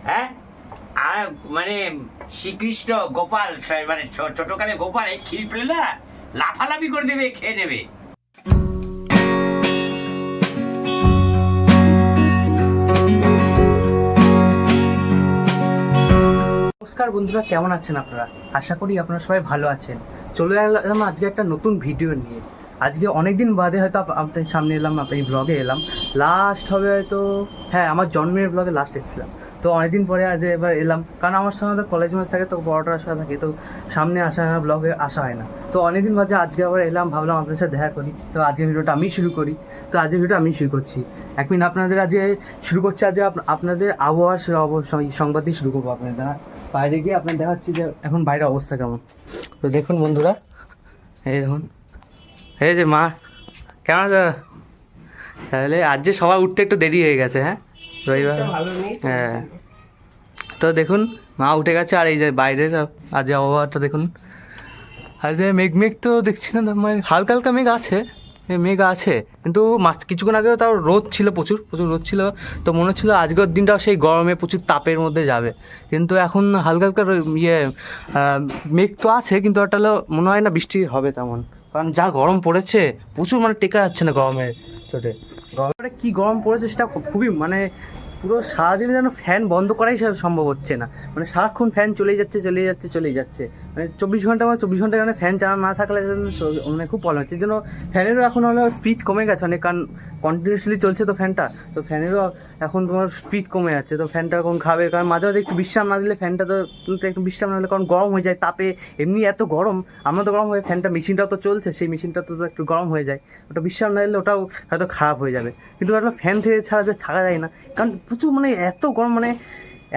হ্যাঁ, আর মানে শ্রীকৃষ্ণ গোপাল মানে ছোটকালে গোপাল এই ক্ষীর পেলে না লাফালাফি করে দেবে, খেয়ে নেবে। নমস্কার বন্ধুরা, কেমন আছেন আপনারা? আশা করি আপনারা সবাই ভালো আছেন। চলে এলাম আজকে একটা নতুন ভিডিও নিয়ে। আজকে অনেকদিন বাদে হয়তো আপনাদের সামনে এলাম, এই ব্লগে এলাম। লাস্ট হবে হয়তো, হ্যাঁ, আমার জন্মের ব্লগে লাস্ট এসেছিলাম। তো অনেকদিন পরে আজ এবার এলাম, কারণ আমার সঙ্গে তো কলেজ ম্যাচ থাকে, তো পড়াটা আসা থাকে, তো সামনে আসা হয় না, ব্লগে আসা হয় না। তো অনেকদিন বাদে আজকে আবার এলাম, ভাবলাম আপনাদের সাথে দেখা করি। তো আজকের ভিডিওটা আমি শুরু করি। তো আজকের ভিডিও আমি শুরু করছি। এক মিনিট আপনাদের আজকে শুরু করছি। আজকে আপনাদের আবহাওয়ার সংবাদ দিয়ে শুরু করবো আপনাদের। বাইরে গিয়ে আপনার দেখাচ্ছি যে এখন বাইরের অবস্থা কেমন। তো দেখুন বন্ধুরা, এই দেখুন, এই যে মা কেমন আছে? তাহলে আজ যে সবাই উঠতে একটু দেরি হয়ে গেছে, হ্যাঁ রবিবার, হ্যাঁ। তো দেখুন মা উঠে গেছে, আর এই যে বাইরের আজ আবহাওয়াটা দেখুন। আর যে মেঘ তো দেখছি না, মানে হালকা হালকা মেঘ আছে, মেঘ আছে, কিন্তু কিছুক্ষণ আগেও তাও রোদ ছিল, প্রচুর রোদ ছিল। তো মনে হচ্ছিলো আজকের দিনটাও সেই গরমে প্রচুর তাপের মধ্যে যাবে, কিন্তু এখন হালকা হালকা মেঘ তো আছে, কিন্তু ওটা হলো মনে হয় না বৃষ্টি হবে তেমন, কারণ যা গরম পড়েছে প্রচুর, মানে টেকা যাচ্ছে না গরমের চোটে। গরমে কী গরম পড়েছে সেটা খুবই, মানে পুরো সারাদিনে যেন ফ্যান বন্ধ করাই সম্ভব হচ্ছে না। মানে সারাক্ষণ ফ্যান চলেই যাচ্ছে। মানে 24 ঘন্টা মানে ফ্যান চালানো না থাকলে মানে খুব প্রবলেম হচ্ছে। এই জন্য ফ্যানেরও এখন হলো স্পিড কমে গেছে অনেক, কারণ কন্টিনিউসলি চলছে তো ফ্যানটা। তো ফ্যানেরও এখন তোমার স্পিড কমে যাচ্ছে, তো ফ্যানটা এখন খাবে, কারণ মাঝে মাঝে একটু বিশ্রাম না দিলে ফ্যানটা তো একটু বিশ্রাম না হলে, কারণ গরম হয়ে যায় তাপে। এমনি এত গরম, আমরা তো গরম হয়ে ফ্যানটা, মেশিনটাও তো চলছে, সেই মেশিনটা তো একটু গরম হয়ে যায়। ওটা বিশ্রাম না দিলে ওটাও হয়তো খারাপ হয়ে যাবে। কিন্তু একটা ফ্যান থেকে ছাড়া যে থাকা যায় না, কারণ প্রচুর মানে এত গরম, মানে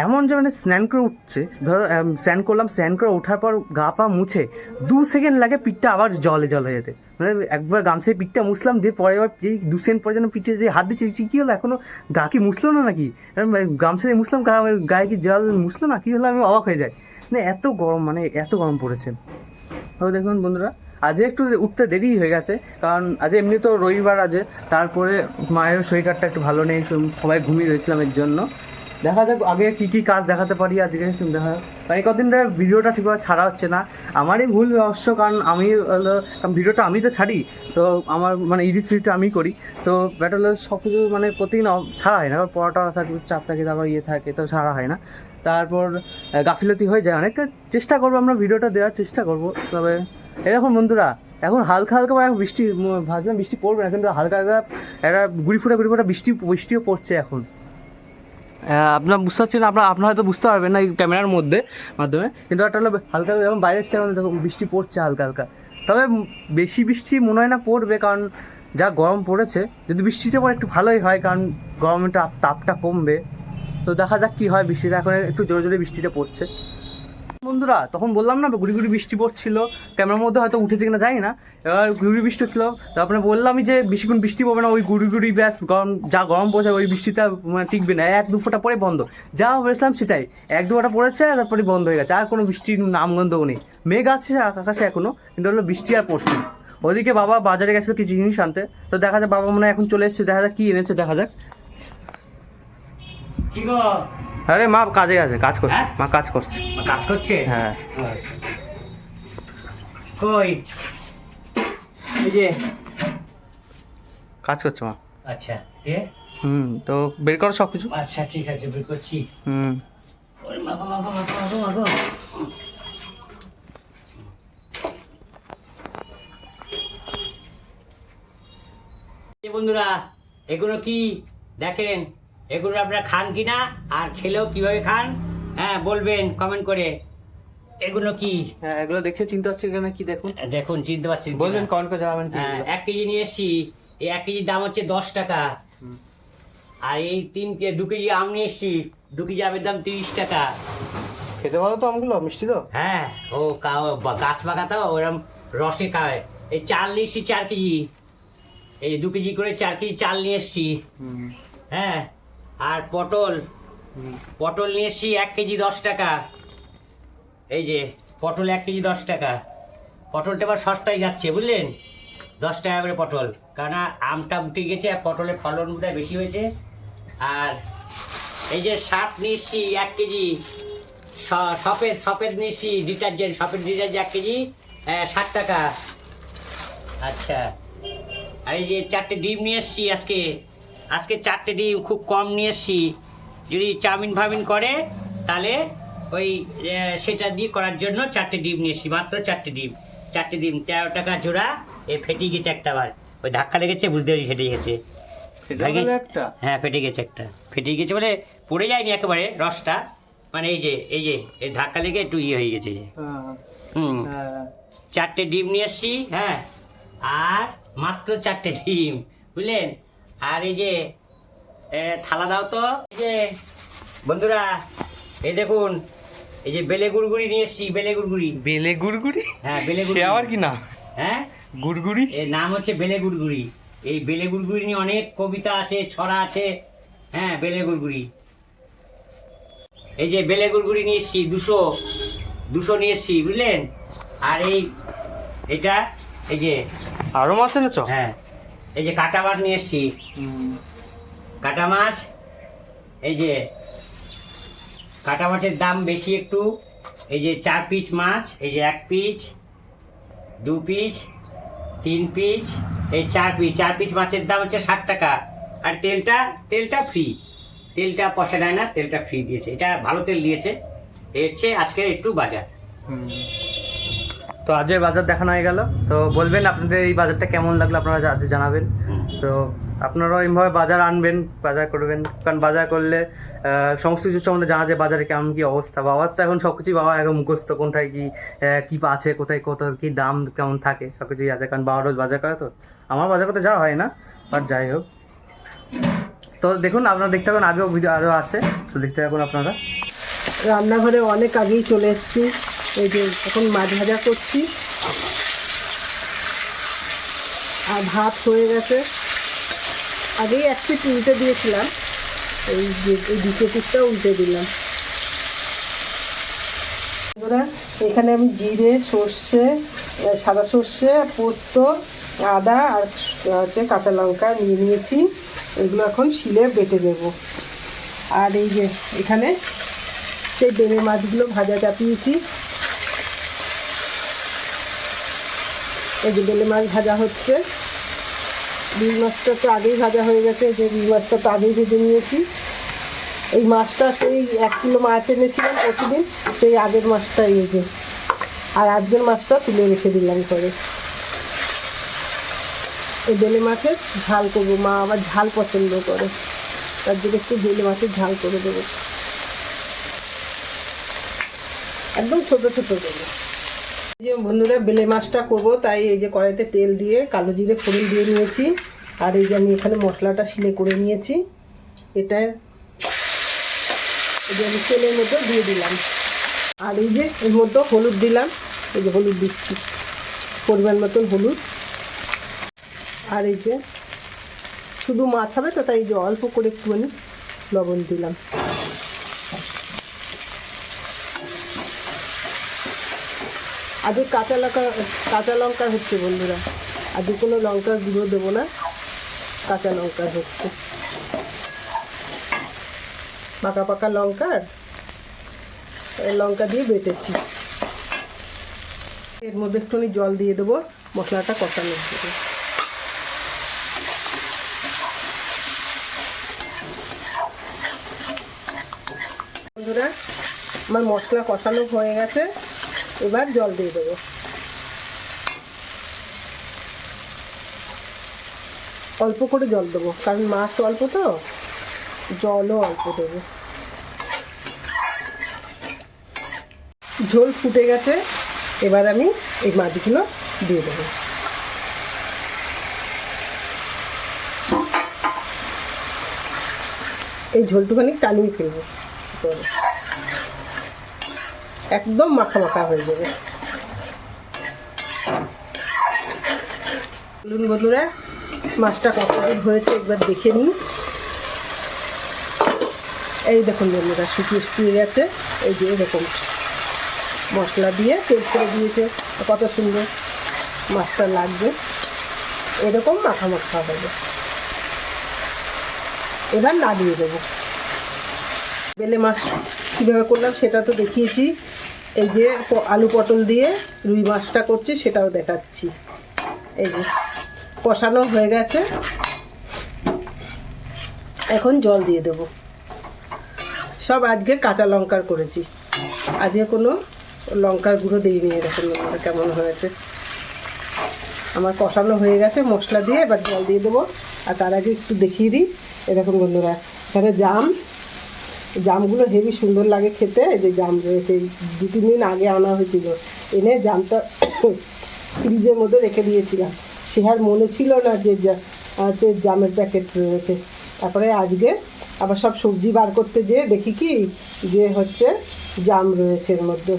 এমন যে মানে স্নান করে উঠছে, ধরো স্নান করে ওঠার পর গা পা মুছে 2 সেকেন্ড লাগে পিঠটা আবার জলে যেতে। মানে একবার গামছায় পিঠটা মুছলাম, দিয়ে পরে আবার যেই 2 সেকেন্ড পরে যেন পিঠে যে হাত দিচ্ছি, কী হলো এখনও গা কি মুছলো না নাকি, গামছা দিয়ে মুছলাম, গায়ে কি জল মুছলো না, কী হলো, আমি অবাক হয়ে যাই। মানে এত গরম, মানে এত গরম পড়েছে। তো দেখুন বন্ধুরা, আজকে একটু উঠতে দেরি হয়ে গেছে, কারণ আজ এমনি তো রবিবার আছে, তারপরে মায়ের শরীরটা একটু ভালো নেই, সবাই ঘুমিয়ে রয়েছিলাম। এর জন্য দেখা যাক আগে কী কাজ দেখাতে পারি আজকে, দেখা যাক। মানে কদিন ধরে ভিডিওটা ঠিকভাবে ছাড়া হচ্ছে না, আমারই ভুল অবশ্য, কারণ ভিডিওটা আমি তো ছাড়ি, তো আমার মানে এডিটটা আমি করি, তো ব্যাটার সব কিছু মানে প্রতিদিন ছাড়া হয় না, কারণ পড়াটা থাকে, চাপ থাকে, তারপর থাকে, তো ছাড়া হয় না। তারপর গাফিলতি হয়ে যায় অনেকটা। চেষ্টা করবো আমরা ভিডিওটা দেওয়ার চেষ্টা করবো। তবে এরকম বন্ধুরা, এখন হালকা হালকা বৃষ্টি, ভাবছিলাম বৃষ্টি পড়বে না, কিন্তু হালকা হালকা একটা গুড়ি ফোটা বৃষ্টিও পড়ছে এখন। আপনার বুঝতে পারছেন, আপনার হয়তো বুঝতে পারবেন না এই ক্যামেরার মাধ্যমে, কিন্তু একটা হলো হালকা যখন বাইরে এসছে এখন দেখো বৃষ্টি পড়ছে হালকা হালকা। তবে বেশি বৃষ্টি মনে হয় না পড়বে, কারণ যা গরম পড়েছে। যদি বৃষ্টিটা পরে একটু ভালোই হয়, কারণ গরমের তাপটা কমবে। তো দেখা যাক কী হয় বৃষ্টিটা, এখন একটু জোরে জোরে বৃষ্টিটা পড়ছে বন্ধুরা। তখন বললাম না গুড়ি বৃষ্টি পড়ছিল, ক্যামেরার মধ্যে হয়তো উঠেছে কিনা জানি না। এবার গুড়ি বৃষ্টি হচ্ছিলো, তারপরে বললামই যে বেশিক্ষণ বৃষ্টি পড়বে না, ওই গুড়ি ব্যাস গরম পড়ছে, ওই বৃষ্টিটা মানে টিকবে না, 1-2 ফোঁটা পরে বন্ধ। যা বলেছিলাম সেটাই, 1-2 ফোঁটা পড়েছে, তারপরে বন্ধ হয়ে গেছে, আর কোনো বৃষ্টির নামগন্ধও নেই। মেঘ আছে আকাশে এখনো, কিন্তু হলো বৃষ্টি আর পড়ছে না। ওদিকে বাবা বাজারে গেছিলো কিছু জিনিস আনতে, তো দেখা যাক বাবা মনে হয় এখন চলে এসেছে, দেখা যাক কী এনেছে, দেখা যাক। কি গো? আরে মা কাজে আছে, কাজ করছে, মা কাজ করছে, হ্যাঁ। কই এই যে কাজ করছে মা। আচ্ছা, তো বের করো সব কিছু। আচ্ছা ঠিক আছে, বের করছি। ওরে মাগো। বন্ধুরা, এগুলো কি দেখেন, এগুলো আপনারা খান কিনা, আর খেলেও কিভাবে খান, হ্যাঁ বলবেন কমেন্ট করে। এগুলো কি? হ্যাঁ, এগুলো দেখে চিনতে পারছি না, কি দেখুন চিনতে পারছেন, বলবেন কমেন্ট করে জানাবেন। 1 কেজি নিয়ে এসছি, এই 1 কেজির দাম হচ্ছে 10 টাকা। আর এই 2 কেজি আম নিয়ে এসছি, 2 কেজি আমের দাম 30 টাকা। খেতে ভালো তো আমগুলো, মিষ্টি তো। হ্যাঁ, ও গাছ পাকা তো, ওরকম রসে খায়। এই চাল নিয়ে এসছি 4 কেজি, এই 2 কেজি করে 4 কেজি চাল নিয়ে এসছি। হ্যাঁ, আর পটল নিয়ে এসছি 1 কেজি 10 টাকা। এই যে পটল 1 কেজি 10 টাকা। পটলটা এবার সস্তায় যাচ্ছে বুঝলেন, 10 টাকা করে পটল, কারণ আমটা উঠে গেছে আর পটলের ফলন বোধহয় বেশি হয়েছে। আর এই যে সার্ফ নিচ্ছি 1 কেজি, সফেদ নিচ্ছি ডিটারজেন্ট, সফেদ ডিটারজেন্ট 1 কেজি 60 টাকা। আচ্ছা, আর এই যে 4টে ডিম নিয়ে এসছি আজকে 4টে ডিম খুব কম নিয়ে এসছি। যদি চাউমিন ফাউমিন করে তাহলে ওই সেটা দিয়ে করার জন্য 4টে ডিম নিয়ে এসছি, মাত্র 4টে ডিম 13 টাকা জোড়া। ফেটে গেছে একটা বার, ওই ধাক্কা লেগেছে, বুঝতে পারি ফেটে গেছে। হ্যাঁ ফেটে গেছে একটা, ফেটে গেছে বলে পড়ে যায়নি একেবারে রসটা, মানে এই ধাক্কা লেগে একটু ইয়ে হয়ে গেছে। 4টে ডিম নিয়ে এসছি। হ্যাঁ, আর মাত্র 4টে ডিম, বুঝলেন। আর এই যে থালা দাও তো। এই যে বন্ধুরা, এই দেখুন, এই যে বেলে গুড়গুড়ি নিয়ে এসছি, বেলে গুড়গুড়ি। বেলে গুড়গুড়ি? হ্যাঁ বেলে সে গুড়গুড়ি। আবার কি না? হ্যাঁ গুড়গুড়ি এর নাম হচ্ছে বেলে গুড়গুড়ি। এই বেলে গুড়গুড়ি নিয়ে অনেক কবিতা আছে, ছড়া আছে। হ্যাঁ বেলে গুড়গুড়ি, এই যে বেলে গুড়গুড়ি নিয়ে এসছি 200 নিয়ে এসছি, বুঝলেন। আর এটা এই যে আরো মাছ এনেছো? হ্যাঁ, এই যে কাটা মাছ নিয়ে এসছি, কাটা মাছ। এই যে কাটা মাছের দাম বেশি একটু। এই যে 4 পিস মাছ, এই যে 1 পিস, 2 পিস, 3 পিস, এই 4 পিস মাছের দাম হচ্ছে 60 টাকা। আর তেলটা ফ্রি, তেলটা পয়সা দেয় না, তেলটা ফ্রি দিয়েছে। এটা ভালো তেল দিয়েছে। এই হচ্ছে আজকে একটু বাজার। তো আজকের বাজার দেখানো হয়ে গেল। তো বলবেন আপনাদের এই বাজারটা কেমন লাগলো, আপনারা আজ জানাবেন। তো আপনারাও এইভাবে বাজার আনবেন, বাজার করবেন, কারণ বাজার করলে সমস্ত কিছু সম্বন্ধে জানা যায় বাজারে কেমন কী অবস্থা। বাবার তো এখন সব কিছুই বাবা এখন মুখস্থ, কোথায় কী আছে, কোথায় কত কী দাম কেমন থাকে সব কিছুই আছে, কারণ বাবা রোজ বাজার করে। তো আমার বাজার করতে যাওয়া হয় না, বাট যাই হোক। তো দেখুন, আপনারা দেখতে পাবেন আগেও ভিডিও আরও আসে, তো দেখতে থাকুন আপনারা। রান্নাঘরে অনেক আগেই চলে এসেছি। এই যে এখন মাছ ভাজা করছি, আর ভাত হয়ে গেছে। আগেই 1 পিস উল্টে দিয়েছিলাম, এই যে এই 2 পিসটা উল্টে দিলাম। এখানে আমি জিরে, সর্ষে, সাদা সর্ষে, পোস্ত, আদা আর হচ্ছে কাঁচা লঙ্কা নিয়ে নিয়েছি। এগুলো এখন শিলে বেটে দেবো। আর এই যে এখানে সেই বেলে মাছগুলো ভাজা চাপিয়েছি। এই যে বেলে মাছ ভাজা হচ্ছে। রুই মাছটা তো আগেই ভাজা হয়ে গেছে, যে রুই মাছটা তো আগেই ভেজে নিয়েছি। এই মাছটা সেই 1 কিলো মাছ এনেছিলাম প্রতিদিন, সেই আগের মাছটা এই যে। আর আজকের মাছটা তুলে রেখে দিলাম করে। এই বেলে মাছের ঝাল করবো, মা আবার ঝাল পছন্দ করে, তার জন্য একটু বেলে মাছের ঝাল করে দেবো, একদম ছোটো ছোটো দেবো। এই যে বন্ধুরা, বেলে মাছটা করবো, তাই এই যে কড়াইতে তেল দিয়ে কালো জিরে ফোড়ন দিয়ে নিয়েছি। আর এই যে আমি এখানে মশলাটা শিলে করে নিয়েছি, এটা এই যে আমি তেলের মধ্যে দিয়ে দিলাম। আর এই যে এর মধ্যে হলুদ দিলাম, এই যে হলুদ দিচ্ছি, পরিমাণ মতন হলুদ। আর এই যে শুধু মাছ হবে তো, তাই এই যে অল্প করে একটুখানি লবণ দিলাম। আজকে কাঁচা লঙ্কা হচ্ছে বন্ধুরা, আজকে কোনো লঙ্কার গুঁড়ো দেবো না, কাঁচা লঙ্কা হচ্ছে। পাকা পাকা লঙ্কা দিয়ে বেটেছি। এর মধ্যে একটুখানি জল দিয়ে দেবো মশলাটা কষানোর জন্য। বন্ধুরা, আমার মশলা কষানো হয়ে গেছে, এবার জল দিয়ে দেবো। অল্প করে জল দেবো, কারণ মাছ অল্প তো, জলও অল্প দেবো। ঝোল ফুটে গেছে, এবার আমি এই মাছগুলো দিয়ে দেবো। এই ঝোলটুখানি টানিয়ে ফেলবো, একদম মাখা মাখা হয়ে যাবে। বলুন বন্ধুরা, মাছটা কতদিন হয়েছে একবার দেখে নিই। এই দেখুন বন্ধুরা, শুকিয়ে গেছে। এই যে এরকম মশলা দিয়ে তেল করে দিয়েছে, কত সুন্দর মাছটা লাগবে, এরকম মাখা মাখা হবে। এবার নাড়িয়ে দেবো। বেলে মাছ কীভাবে করলাম সেটা তো দেখিয়েছি। এই যে আলু পটল দিয়ে রুই মাছটা করছি সেটাও দেখাচ্ছি। এই যে কষানো হয়ে গেছে, এখন জল দিয়ে দেবো। সব আজকে কাঁচা লঙ্কার করেছি, আজকে কোনো লঙ্কার গুঁড়ো দিইনি। এরকম কেমন হয়েছে। আমার কষানো হয়ে গেছে মশলা দিয়ে, এবার জল দিয়ে দেবো। আর তার আগে একটু দেখিয়ে দিই, এরকম বন্ধুরা এখানে জামগুলো হেবি সুন্দর লাগে খেতে। এই যে জাম রয়েছে, 2-3 দিন আগে আনা হয়েছিল, এনে জামটা ফ্রিজের মধ্যে রেখে দিয়েছিলাম। সে আর মনে ছিল না যে জামের প্যাকেট রয়েছে। তারপরে আজকে আবার সব সবজি বার করতে যেয়ে দেখি কি যে হচ্ছে জাম রয়েছে এর মধ্যে।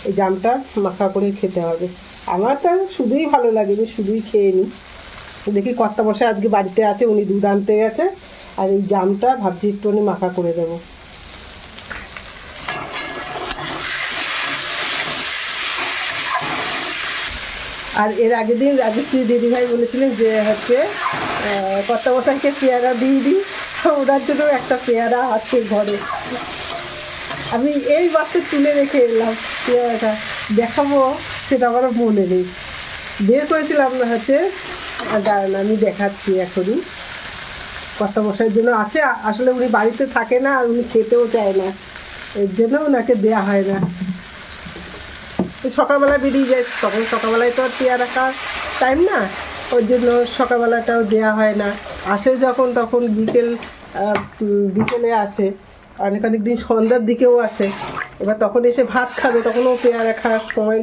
এই জামটা মাখা করে খেতে হবে। আমার তো শুধুই ভালো লাগে, আমি শুধুই খেয়ে নিই। দেখি কর্তামশাই আজকে বাড়িতে আছে, উনি দুধ আনতে গেছে, আর এই জামটা ভাবছি একটুখানি মাখা করে দেবো। আর এর আগের দিন রাজশ্রী দিদিভাই বলেছিলেন যে হচ্ছে কর্তামশাইকে পেয়ারা দিয়ে দিই, ওনার জন্য একটা পেয়ারা আছে ঘরে। আমি এই বাচ্চা তুলে রেখে এলাম পেয়ারাটা, দেখাবো সেটা আমারও মনে নেই। বের করেছিলাম না হচ্ছে, দাঁড়ান আমি দেখাচ্ছি এখনই। কর্তামশাইয়ের জন্য আছে, আসলে উনি বাড়িতে থাকে না আর উনি খেতেও চায় না, এর জন্য ওনাকে দেওয়া হয় না। সকালবেলা বেরিয়ে যায়, তখন সকালবেলায় তো আর পেয়ারা খাওয়ার টাইম না, ওর জন্য সকালবেলাটাও দেওয়া হয় না। আসে যখন তখন বিকেলে আসে, অনেক দিন সন্ধ্যার দিকেও আসে। এবার তখন এসে ভাত খাবে, তখনও পেয়ারা খাওয়ার সময়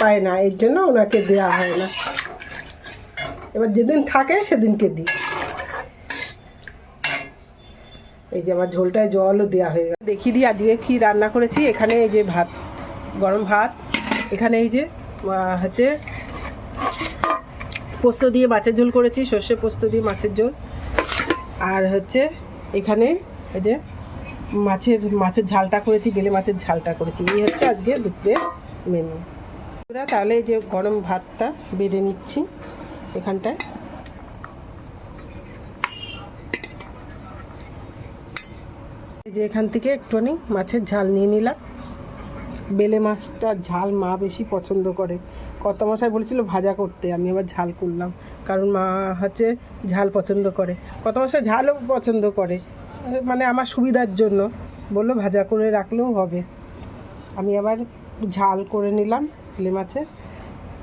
পায় না, এর জন্য ওনাকে দেওয়া হয় না। এবার যেদিন থাকে সেদিনকে দিই। এই যে আমার ঝোলটায় জলও দেওয়া হয়ে গেছে। দেখিয়ে দিই আজকে কি রান্না করেছি। এখানে এই যে ভাত, গরম ভাত, এখানে এই যে হচ্ছে পোস্ত দিয়ে মাছের ঝোল করেছি, সর্ষে পোস্ত দিয়ে মাছের ঝোল। আর হচ্ছে এখানে এই যে মাছের ঝালটা করেছি, বেলে মাছের ঝালটা করেছি। এই হচ্ছে আজকে দুপুরের মেনু। তাহলে এই যে গরম ভাতটা বেড়ে নিচ্ছি এখানটায়। এই যে এখান থেকে একটুখানি মাছের ঝাল নিয়ে নিলাম। বেলে মাছটা ঝাল মা বেশি পছন্দ করে। কর্তামশাই বলেছিল ভাজা করতে, আমি আবার ঝাল করলাম, কারণ মা হচ্ছে ঝাল পছন্দ করে। কর্তামশাই ঝালও পছন্দ করে, মানে আমার সুবিধার জন্য বললো ভাজা করে রাখলেও হবে। আমি আবার ঝাল করে নিলাম বেলে মাছের।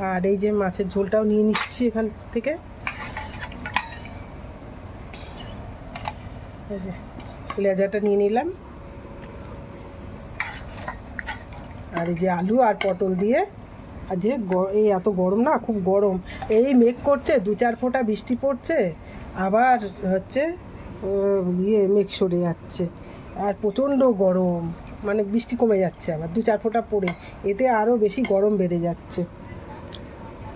আর এই যে মাছের ঝোলটাও নিয়ে নিচ্ছি এখান থেকে। এই যে লেজাটা নিয়ে নিলাম। আর এই যে আলু আর পটল দিয়ে, আর যে এই এত গরম না, খুব গরম। এই মেঘ করছে, 2-4 ফোঁটা বৃষ্টি পড়ছে, আবার হচ্ছে মেঘ সরে যাচ্ছে, আর প্রচণ্ড গরম, মানে বৃষ্টি কমে যাচ্ছে আবার 2-4 ফোঁটা পড়ে, এতে আরও বেশি গরম বেড়ে যাচ্ছে।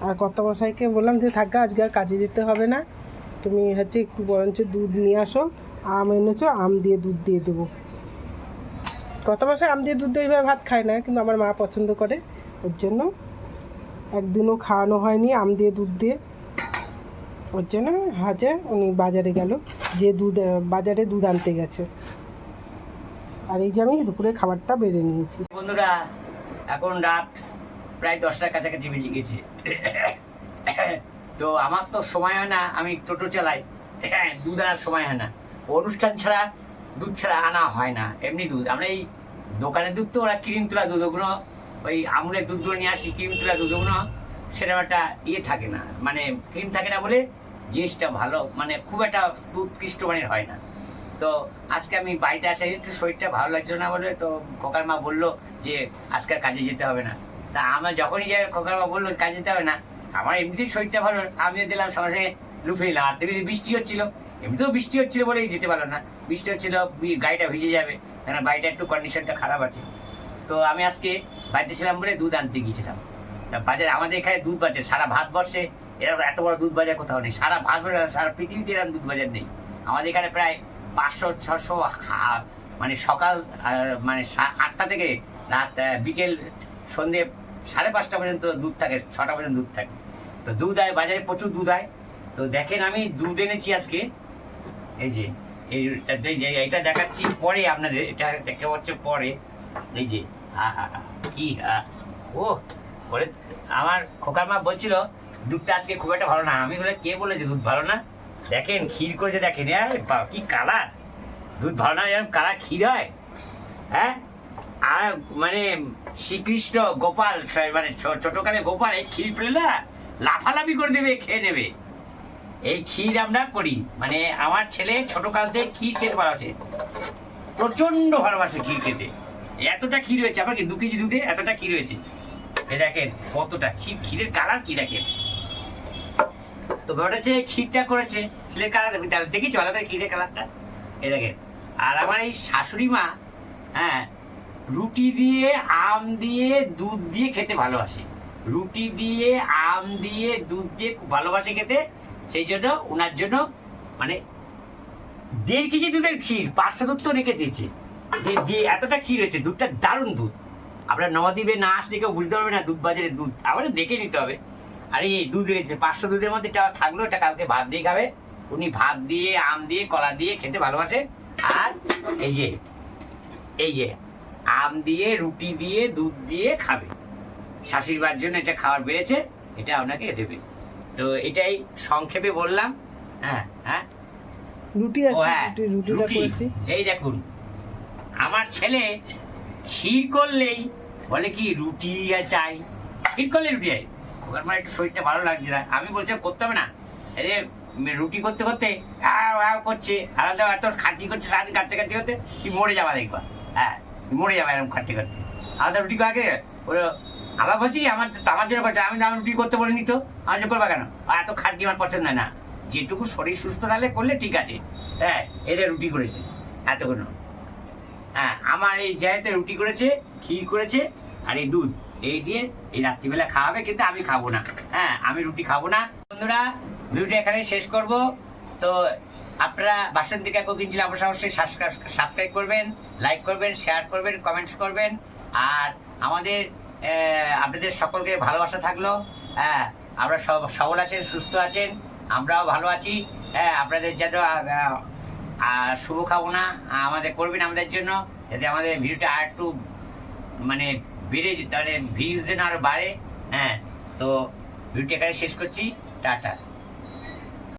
আর কর্তামশাইকে বললাম যে থাকা আজকে আর কাজে যেতে হবে না, তুমি হচ্ছে একটু বরঞ্চ দুধ নিয়ে আসো, আম এনেছো, আম দিয়ে দুধ দিয়ে দেবো। কর্তামশাই আম দিয়ে দুধ দিয়ে এইভাবে ভাত খায় না, কিন্তু আমার মা পছন্দ করে, ওর জন্য একদিনও খাওয়ানো হয়নি আম দিয়ে দুধ দিয়ে। ওর জন্য উনি বাজারে গেল, যে বাজারে দুধ আনতে গেছে। আর এই যে আমি দুপুরে খাবারটা বেড়ে নিয়েছি। বন্ধুরা এখন রাত প্রায় 10টার কাছাকাছি বেজে গেছে। তো আমার তো সময় হয় না, আমি টোটো চালাই, দুধ আনার সময় হয় না। অনুষ্ঠান ছাড়া দুধ ছাড়া আনা হয় না। এমনি দুধ আমরা এই দোকানের দুধ তো ওরা ক্রিম তোলা দুধ, ওগুলো ওই আমুলের দুধগুলো নিয়ে আসি, ক্রিম তোলা দুধ, ওগুলো সেরকম একটা থাকে না, মানে ক্রিম থাকে না বলে জিনিসটা ভালো, মানে খুব একটা উৎকৃষ্ট মানের হয় না। তো আজকে আমি বাড়িতে আসে একটু শরীরটা ভালো লাগছিল না বলে, তো খোকার মা বললো যে আজকে কাজে যেতে হবে না। তা আমার যখনই যাই খোকার মা বললো কাজে যেতে হবে না, আমার এমনিতেই শরীরটা ভালো, আমিও দিলাম সঙ্গে সঙ্গে লুফে নিলাম। আর দেখি বৃষ্টি হচ্ছিল, এমনিতেও বৃষ্টি হচ্ছিল বলেই যেতে পারলো না, বৃষ্টি হচ্ছিল, গাড়িটা ভিজে যাবে, কেন বাড়িটা একটু কন্ডিশনটা খারাপ আছে। তো আমি আজকে বাড়িতে ছিলাম বলে দুধ আনতে গিয়েছিলাম। তা বাজারে আমাদের এখানে দুধ বাজার, সারা ভারতবর্ষে এরকম এত বড় দুধ বাজার কোথাও নেই, সারা ভারতবর্ষে সারা পৃথিবীতে এরকম দুধ বাজার নেই। আমাদের এখানে প্রায় 500-600, মানে সকাল মানে 8টা থেকে রাত বিকেল সন্ধ্যে 5:30 পর্যন্ত দুধ থাকে, 6টা পর্যন্ত দুধ থাকে। তো তো দুধ হয় বাজারে, প্রচুর দুধ হয়। তো দেখেন আমি দুধ এনেছি আজকে, এই যে এটা দেখাচ্ছি পরে আপনাদের, এটা দেখতে পাচ্ছে পরে। এই যে কি ও বলে, আমার খোকার মা বলছিল দুধটা আজকে খুব একটা ভালো না। আমি বলে কে বলেছে দুধ ভালো না? দেখেন ক্ষীর করেছে, দেখেন কি কালার, দুধ ভালো না এরকম কালার ক্ষীর হয়? হ্যাঁ, আর মানে শ্রীকৃষ্ণ গোপাল, মানে ছোটকালে গোপাল এই ক্ষীর পেলে না লাফালাফি করে দেবে, খেয়ে নেবে। এই ক্ষীর আমরা করি, মানে আমার ছেলে ছোটকাল থেকে ক্ষীর খেতে ভালোবাসে, প্রচন্ড ভালোবাসে ক্ষীর খেতে। এতটা ক্ষীর হয়েছে আমার, কি 2 কেজি দুধে এতটা ক্ষীর হয়েছে। এ দেখেন কতটা ক্ষীর, ক্ষীরের কালার কি দেখেন। তো ব্যাপারটা হচ্ছে ক্ষীরটা করেছে, ক্ষীরের কালার দেখি চলে ক্ষীরের কালারটা, এ দেখেন। আর আমার এই শাশুড়ি মা, হ্যাঁ, রুটি দিয়ে আম দিয়ে দুধ দিয়ে খেতে ভালোবাসে, রুটি দিয়ে আম দিয়ে দুধ দিয়ে খুব ভালোবাসে খেতে। সেই জন্য ওনার জন্য মানে 1.5 কেজি দুধের ক্ষীর 500 দুধ তো রেখে দিয়েছে, দিয়ে এতটা ক্ষীর হয়েছে। দুধটা দারুণ দুধ, আপনার নবদ্বীপে না আসলে কেউ বুঝতে পারবে না দুধ বাজারের দুধ, আমাদের দেখে নিতে হবে। আর এই দুধ রেখেছে 500 দুধের মধ্যে এটা থাকলো, এটা কালকে ভাত দিয়ে খাবে। উনি ভাত দিয়ে আম দিয়ে কলা দিয়ে খেতে ভালোবাসে। আর এই যে আম দিয়ে রুটি দিয়ে দুধ দিয়ে খাবে, শাশুড়িবার জন্য এটা খাবার বেড়েছে, এটা ওনাকে দেবে। তো এটাই সংক্ষেপে বললাম। হ্যাঁ হ্যাঁ, রুটি ও আছে, হ্যাঁ, রুটিটা রুটি। করেছি। এই দেখুন আমার ছেলে ক্ষীর করলেই বলে কি রুটি চাই, ক্ষীর করলে রুটি চাই। খোকার মার একটু শরীরটা ভালো লাগছে না, আমি বলছিলাম করতে হবে না। আরে রুটি করতে করতে করছে, আলাদা এত খাটনি করছে সারাদিন, কাটতে কাটতে করতে তুই মরে যাবা দেখবা। হ্যাঁ, মরে যাবে এরকম খাটতে কাটতে। আলাদা রুটি আগে ওরা আবার বলছি কি আমার জন্য করছে, আমি রুটি করতে বলিনি তো, আমার জন্য করবা কেন? আর এত খাটনি আমার পছন্দ হয় না, যেটুকু শরীর সুস্থ থাকলে করলে ঠিক আছে। হ্যাঁ, এদের রুটি করেছে এতগুলো। হ্যাঁ, আমার এই জায়গাতে রুটি করেছে, ক্ষীর করেছে, আর এই দুধ, এই দিয়ে এই রাত্রিবেলা খাওয়াবে, কিন্তু আমি খাবো না। হ্যাঁ, আমি রুটি খাবো না। বন্ধুরা, ভিডিওটা এখানে শেষ করব। তো আপনারা বাসন্তী কুকিং চ্যানেল অবশ্যই সাবস্ক্রাইব করবেন, লাইক করবেন, শেয়ার করবেন, কমেন্টস করবেন। আর আমাদের আপনাদের সকলকে ভালোবাসা থাকলো। হ্যাঁ, আপনারা সবল আছেন, সুস্থ আছেন, আমরাও ভালো আছি। হ্যাঁ, আপনাদের যেন শুভকামনা আমাদের করবেন আমাদের জন্য, যাতে আমাদের ভিডিওটা আর একটু মানে বেড়ে যেতে, মানে ভিউজ যেন আরো বাড়ে। হ্যাঁ, তো ভিডিওটা এখানে শেষ করছি, টাটা।